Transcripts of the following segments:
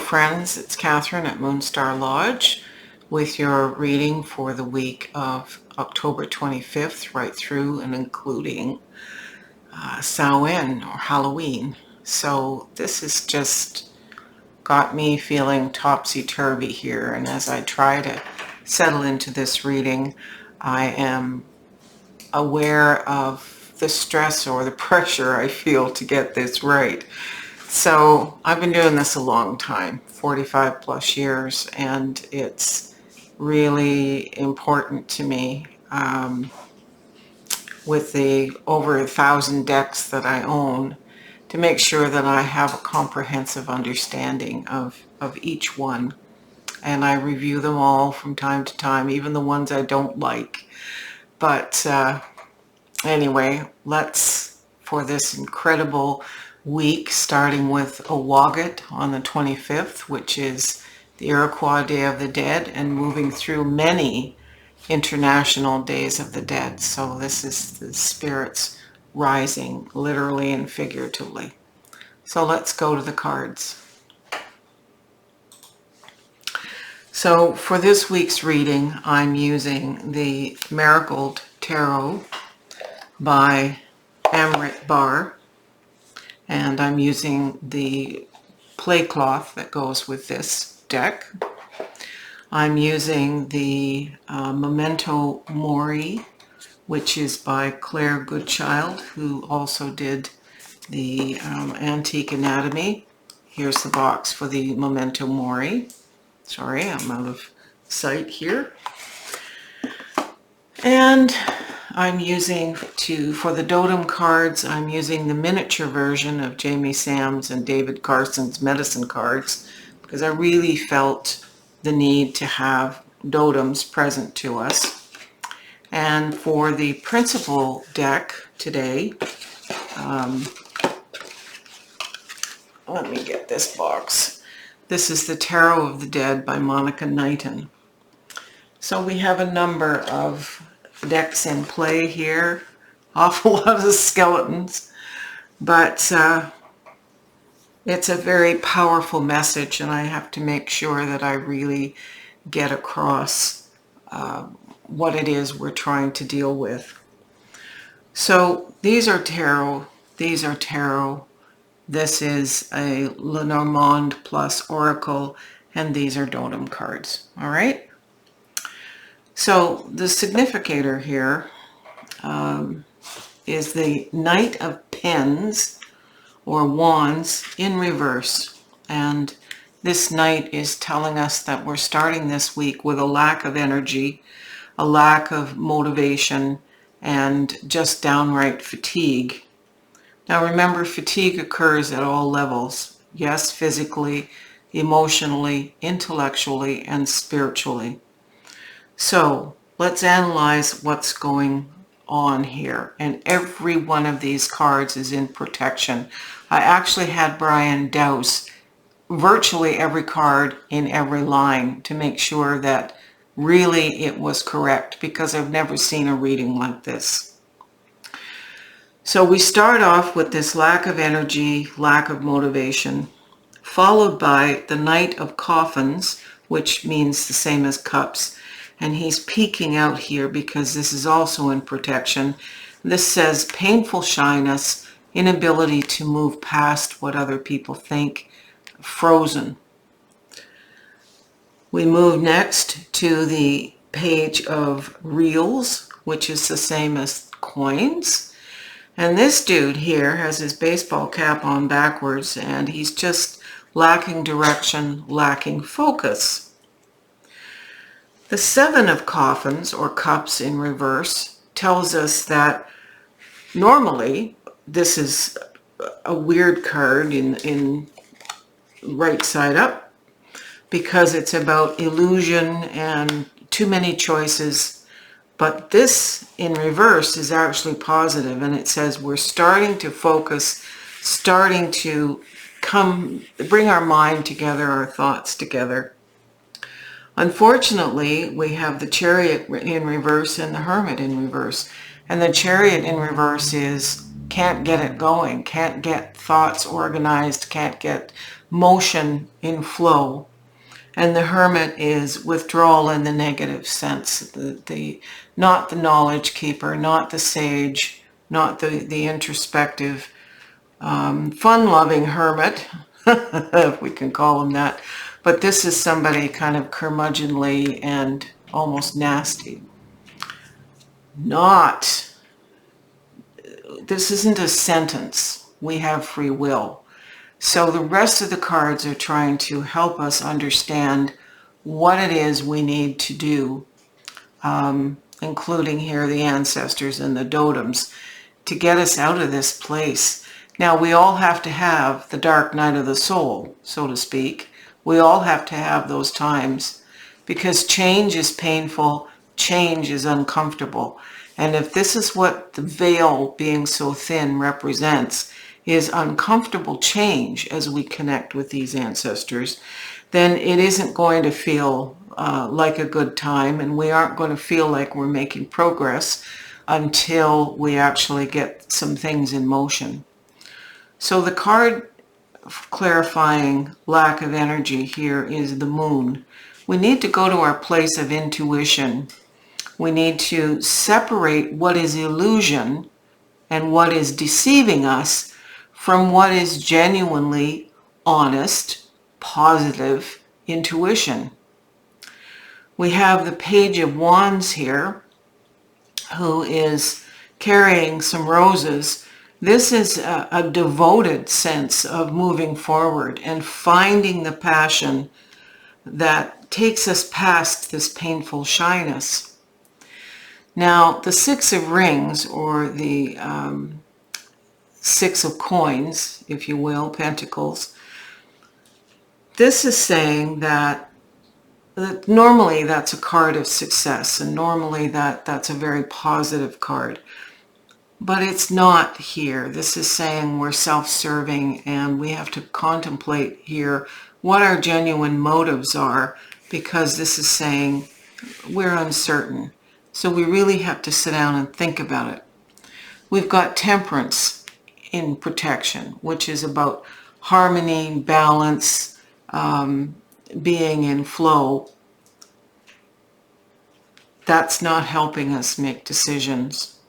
friends, it's Catherine at Moonstarlodge with your reading for the week of October 25th right through and including Samhain or Halloween. So this has just got me feeling topsy-turvy here, and as I try to settle into this reading, I am aware of the stress or the pressure I feel to get this right. So I've been doing this a long time, 45 plus years, and it's really important to me with the over 1,000 decks that I own to make sure that I have a comprehensive understanding of each one. And I review them all from time to time, even the ones I don't like. But anyway, for this incredible week, starting with Owagat on the 25th, which is the Iroquois Day of the Dead, and moving through many international days of the dead. So this is the spirits rising, literally and figuratively. So let's go to the cards. So for this week's reading, I'm using the Marigold Tarot by Amrit Bar, and I'm using the play cloth that goes with this deck. I'm using the Memento Mori, which is by Claire Goodchild, who also did the Antique Anatomy. Here's the box for the Memento Mori. Sorry, I'm out of sight here. And I'm using for the Dotem cards, I'm using the miniature version of Jamie Sam's and David Carson's medicine cards, because I really felt the need to have Dotems present to us. And for the principal deck today, let me get this box. This is the Tarot of the Dead by Monica Knighton. So we have a number of decks in play here, awful lot of skeletons, but it's a very powerful message, and I have to make sure that I really get across what it is we're trying to deal with. So these are tarot, this is a Lenormand plus Oracle, and these are Dotem cards, all right? So the significator here is the Knight of Pens or Wands in reverse. And this Knight is telling us that we're starting this week with a lack of energy, a lack of motivation, and just downright fatigue. Now remember, fatigue occurs at all levels. Yes, physically, emotionally, intellectually, and spiritually. So let's analyze what's going on here. And every one of these cards is in protection. I actually had Brian douse virtually every card in every line to make sure that really it was correct, because I've never seen a reading like this. So we start off with this lack of energy, lack of motivation, followed by the Knight of Coffins, which means the same as Cups. And he's peeking out here because this is also in protection. This says painful shyness, inability to move past what other people think, frozen. We move next to the page of Reels, which is the same as coins. And this dude here has his baseball cap on backwards, and he's just lacking direction, lacking focus. The Seven of Coffins, or Cups in reverse, tells us that normally this is a weird card in right side up, because it's about illusion and too many choices. But this in reverse is actually positive, and it says we're starting to focus, starting to bring our mind together, our thoughts together. Unfortunately, we have the Chariot in reverse and the Hermit in reverse. And the Chariot in reverse is can't get it going, can't get thoughts organized, can't get motion in flow. And the Hermit is withdrawal in the negative sense. Not the knowledge keeper, not the sage, not the introspective, fun-loving hermit, if we can call him that. But this is somebody kind of curmudgeonly and almost nasty. This isn't a sentence. We have free will. So the rest of the cards are trying to help us understand what it is we need to do, including here the ancestors and the totems, to get us out of this place. Now, we all have to have the dark night of the soul, so to speak. We all have to have those times because change is painful, change is uncomfortable. And if this is what the veil being so thin represents, is uncomfortable change as we connect with these ancestors, then it isn't going to feel like a good time, and we aren't going to feel like we're making progress until we actually get some things in motion. So the card clarifying lack of energy here is the Moon. We need to go to our place of intuition. We need to separate what is illusion and what is deceiving us from what is genuinely honest, positive intuition. We have the Page of Wands here, who is carrying some roses. This is a devoted sense of moving forward and finding the passion that takes us past this painful shyness. Now, the Six of Rings, or the Six of Coins, if you will, Pentacles, this is saying that normally that's a card of success, and normally that's a very positive card. But it's not here. This is saying we're self-serving, and we have to contemplate here what our genuine motives are, because this is saying we're uncertain. So we really have to sit down and think about it. We've got Temperance in protection, which is about harmony, balance, being in flow. That's not helping us make decisions.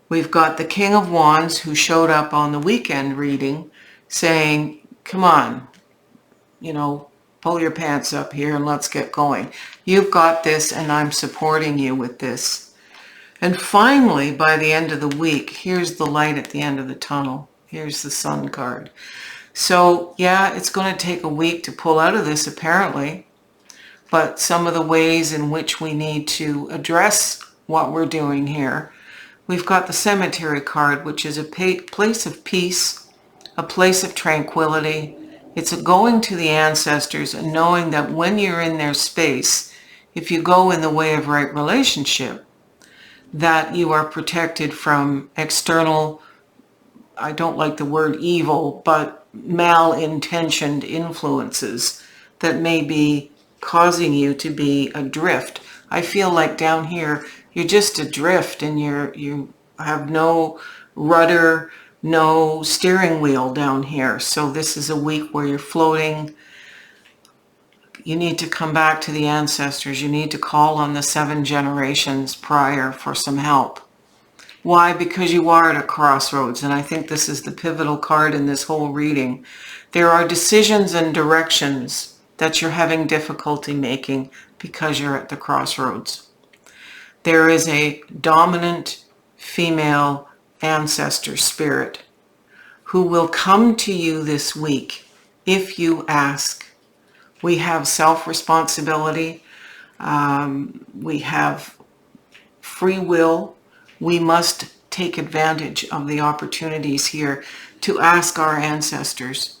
We've got the King of Wands, who showed up on the weekend reading saying, come on, pull your pants up here and let's get going. You've got this, and I'm supporting you with this. And finally, by the end of the week, here's the light at the end of the tunnel. Here's the Sun card. So yeah, it's going to take a week to pull out of this apparently, but some of the ways in which we need to address what we're doing here. We've got the Cemetery card, which is a place of peace, a place of tranquility. It's a going to the ancestors and knowing that when you're in their space, if you go in the way of right relationship, that you are protected from external, I don't like the word evil, but malintentioned influences that may be causing you to be adrift. I feel like down here, you're just adrift, and you have no rudder, no steering wheel down here. So this is a week where you're floating. You need to come back to the ancestors. You need to call on the 7 generations prior for some help. Why? Because you are at a crossroads, and I think this is the pivotal card in this whole reading. There are decisions and directions that you're having difficulty making because you're at the crossroads. There is a dominant female ancestor spirit who will come to you this week if you ask. We have self-responsibility. We have free will. We must take advantage of the opportunities here to ask our ancestors.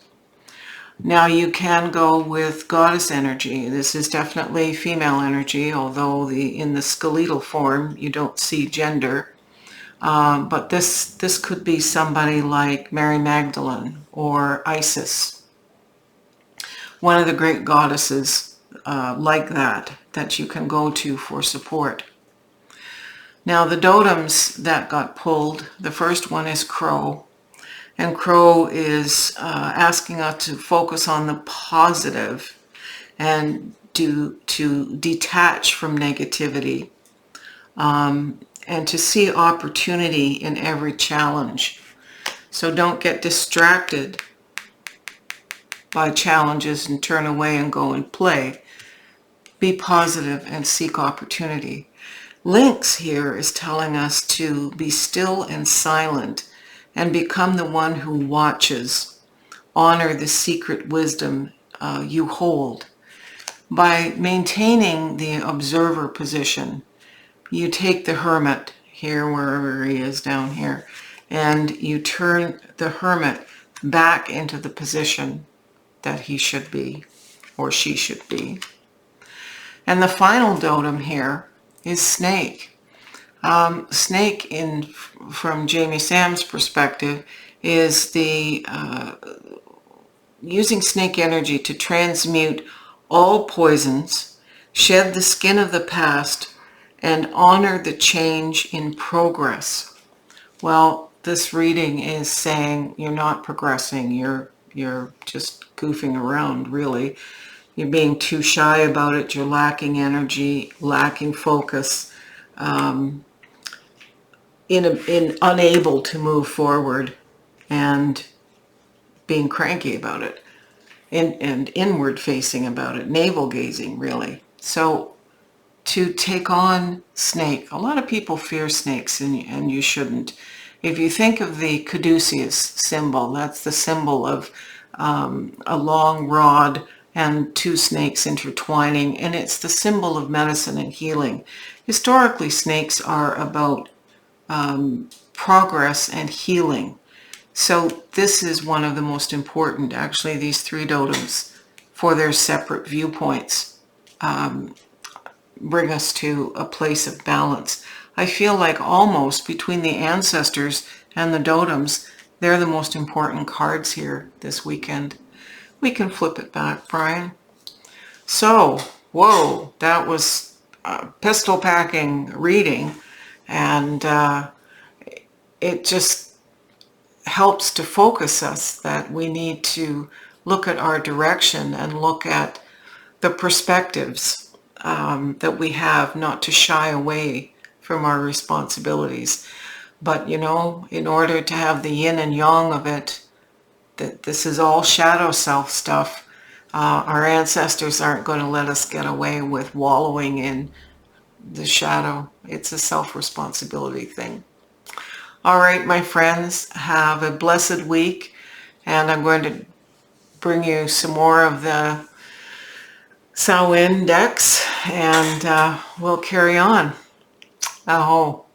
Now, you can go with goddess energy. This is definitely female energy, although in the skeletal form, you don't see gender. But this could be somebody like Mary Magdalene or Isis, one of the great goddesses like that you can go to for support. Now, the totems that got pulled, the first one is Crow. And Crow is asking us to focus on the positive and to detach from negativity, and to see opportunity in every challenge. So don't get distracted by challenges and turn away and go and play. Be positive and seek opportunity. Lynx here is telling us to be still and silent and become the one who watches. Honor the secret wisdom you hold. By maintaining the observer position, you take the hermit here, wherever he is down here, and you turn the hermit back into the position that he should be or she should be. And the final totem here is snake. Snake, from Jamie Sam's perspective, is the using snake energy to transmute all poisons, shed the skin of the past, and honor the change in progress. Well, this reading is saying you're not progressing. You're just goofing around, really. You're being too shy about it. You're lacking energy, lacking focus, unable to move forward, and being cranky about it, and inward facing about it, navel gazing, really. So to take on snake, a lot of people fear snakes, and you shouldn't. If you think of the caduceus symbol, that's the symbol of a long rod and two snakes intertwining, and it's the symbol of medicine and healing. Historically, snakes are about progress and healing. So this is one of the most important, actually, these three totems, for their separate viewpoints, bring us to a place of balance. I feel like almost between the ancestors and the totems, they're the most important cards here this weekend. We can flip it back, Brian. So, whoa, that was a pistol packing reading, and it just helps to focus us that we need to look at our direction and look at the perspectives that we have, not to shy away from our responsibilities. But, in order to have the yin and yang of it, that this is all shadow self stuff. Our ancestors aren't going to let us get away with wallowing in the shadow. It's a self-responsibility thing. All right, my friends, have a blessed week, and I'm going to bring you some more of the Samhain decks, and we'll carry on. Aho.